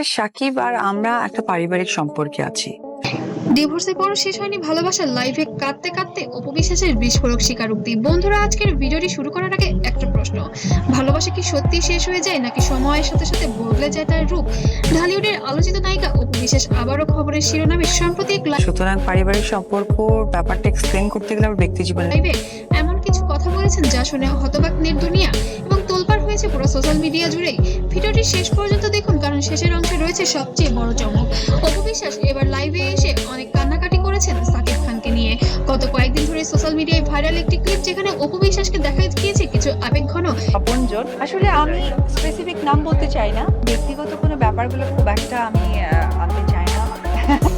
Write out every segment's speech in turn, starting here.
আসলে সাকিব আর আমরা একটা পারিবারিক সম্পর্কে আছি। ডিভোর্সের পরও শেষ হয়নি ভালোবাসার লাইভে কাঁদতে কাঁদতে অপু বিশ্বাসের বিস্ফোরক স্বীকারোক্তি। বন্ধুরা, আজকের ভিডিওটি শুরু করার আগে একটা প্রশ্ন: ভালোবাসা কি সত্যি শেষ হয়ে যায়, নাকি সময়ের সাথে সাথে বদলে যায় তার রূপ? ঢালিউডের আলোচিত নায়িকা অপু বিশ্বাস আবারও খবরের শিরোনামে সম্প্রতি এক সুতরাং পারিবারিক সম্পর্কর ব্যাপারটা এক্সপ্লেন করতে গেলে আমার ব্যক্তি জীবনে লাইভে এমন কিছু কথা বলেছেন যা শুনে হতবাক দুনিয়া এবং তোলপাড় হয়েছে পুরো সোশ্যাল মিডিয়া জুড়েই। ভিডিওটি শেষ পর্যন্ত দেখুন, কারণ শেষের অংশে রয়েছে সবচেয়ে বড় চমক। অপু বিশ্বাস এবার লাইভে এসে অনেক কান্নাকাটি করেছেন সাকিব খানকে নিয়ে। গত কয়েকদিন ধরে সোশ্যাল মিডিয়ায় ভাইরাল একটি ক্লিপ, যেখানে অপু বিশ্বাসকে দেখা গিয়েছে কিছু আবেগঘন আপনজন। আসলে আমি স্পেসিফিক নাম বলতে চাই না, ব্যক্তিগত কোনো ব্যাপারগুলো খুব একটা আমি আনতে চাই না।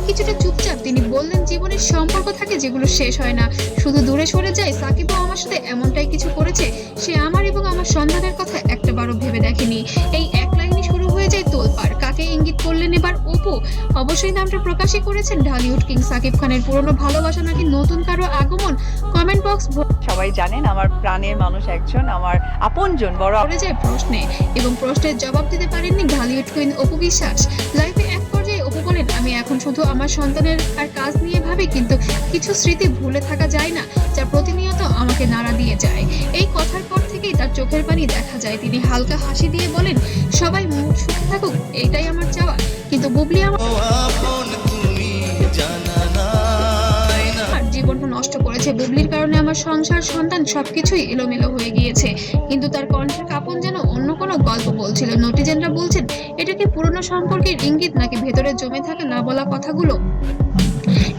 কিছুটা চুপচাপ তিনি বললেন, জীবনের সম্পর্ক থাকে যেগুলো শেষ হয় না, শুধু দূরে সরে যায়। সাকিবও আমার সাথে এমনটাই কিছু করেছে, সে আমার এবং আমার সন্তানের কথা একটাবারও ভেবে দেখেনি। এই এক লাইনে শুরু হয়ে যায় তোলপাড়। কাকে ইঙ্গিত করলেন এবার অপু? অবশ্যই নামটা প্রকাশই করেছেন ঢালিউড কিং সাকিব খানের। পুরনো ভালোবাসা নাকি নতুন কারো আগমন? কমেন্ট বক্স সবাই জানেন আমার প্রাণের মানুষ একজন, আমার আপনজন, বড় ভরে যায় প্রশ্নে, এবং প্রশ্নের জবাব দিতে পারেননি ঢালিউড কুইন অপু বিশ্বাস। লাইফে এক পর্যায়ে অপু বলেন, আমি এখন শুধু আমার সন্তানের আর কাজ নিয়ে ভাবি, কিন্তু কিছু স্মৃতি ভুলে থাকা যায় না, যা প্রতিনিয়ত আমাকে নাড়া দিয়ে যায়। এই কথার পর থেকেই তার চোখের পানি দেখা যায়। তিনি হালকা হাসি দিয়ে বলেন, সবাই মুখ সুখে থাকুক, এটাই আমার চাওয়া, কিন্তু বুবলি আমার জীবনটা নষ্ট করেছে। বুবলির কারণে আমার সংসার, সন্তান সবকিছুই এলোমেলো হয়ে গিয়েছে। কিন্তু তার কণ্ঠের কাঁপন যেন অন্য কোনো গল্প বলছিল। নটিজেনরা বলছেন, এটা কি পুরনো সম্পর্কের ইঙ্গিত, নাকি ভেতরে জমে থাকা না বলা কথাগুলো?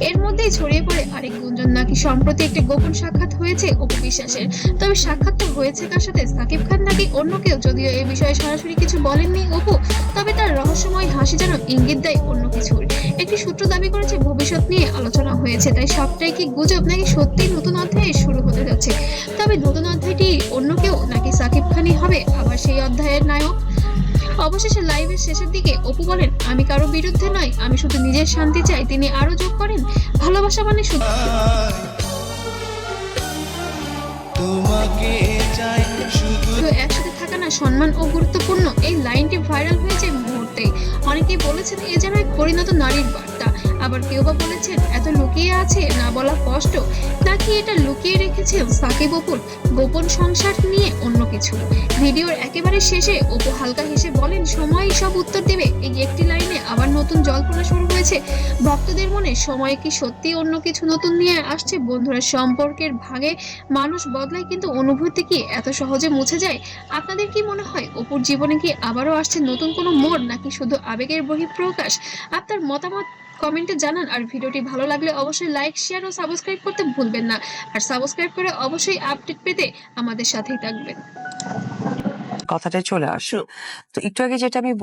এর মধ্যেই ছড়িয়ে পড়ে আরেক গুঞ্জন, নাকি সম্প্রতি একটি গোপন সাক্ষাৎ হয়েছে অপু বিশ্বাসের। তবে সাক্ষাৎটা হয়েছে কার সাথে, সাকিব খান নাকি অন্য কেউ? যদিও এ বিষয়ে সরাসরি কিছু বলেননি অপু, তবে তার রহস্যময় হাসি যেন ইঙ্গিত দেয় অন্য কিছুর। একটি সূত্র দাবি করেছে ভবিষ্যৎ নিয়ে আলোচনা হয়েছে, তাই সবটাই কি গুজব, নাকি সত্যিই নতুন অধ্যায় শুরু হতে যাচ্ছে? তবে নতুন অধ্যায়টি অন্য কেউ, নাকি সাকিব খানই হবে আবার সেই অধ্যায়ের নায়ক? অবশেষে লাইভের শেষের দিকে অপু বলেন, আমি কারো বিরুদ্ধে নয়, আমি শুধু নিজের শান্তি চাই। তিনি আরো যোগ করেন, ভালোবাসা মানে শুধু একসাথে থাকা না, সম্মান ও গুরুত্বপূর্ণ। এই লাইনটি ভাইরাল হয়েছে মুহূর্তেই। অনেকেই বলেছেন এ যেন এক পরিণত নারীর বার্তা, আবার কেউ বা বলেছেন এত লুকিয়ে আছে না বলা কষ্ট, নাকি এটা লুকিয়ে রেখেছে সাকিব অপুর গোপন সংসার নিয়ে অন্য কিছু। ভিডিওর একেবারে শেষে অপু হালকা হেসে বলেন, সময়ই সব উত্তর দেবে। এই একটি লাইনে আবার নতুন জল্পনা শুরু হয়েছে ভক্তদের মনে। সময় কি সত্যি অন্য কিছু নতুন নিয়ে আসছে? বন্ধুরা, সম্পর্কের ভাগে মানুষ বদলায়, কিন্তু অনুভূতি কি এত সহজে মুছে যায়? আপনাদের কি মনে হয়, অপুর জীবনে কি আবারও আসছে নতুন কোনো মোড়, নাকি শুধু আবেগের বহিঃপ্রকাশ? আপনার মতামত কমেন্টে জানান। আর ভিডিওটি ভালো লাগলে অবশ্যই লাইক, শেয়ার ও সাবস্ক্রাইব করতে ভুলবেন না। আর সাবস্ক্রাইব করে অবশ্যই আপডেট পেতে আমাদের সাথেই থাকবেন। কথাটা চলে আসো। তো একটু আগে যেটা আমি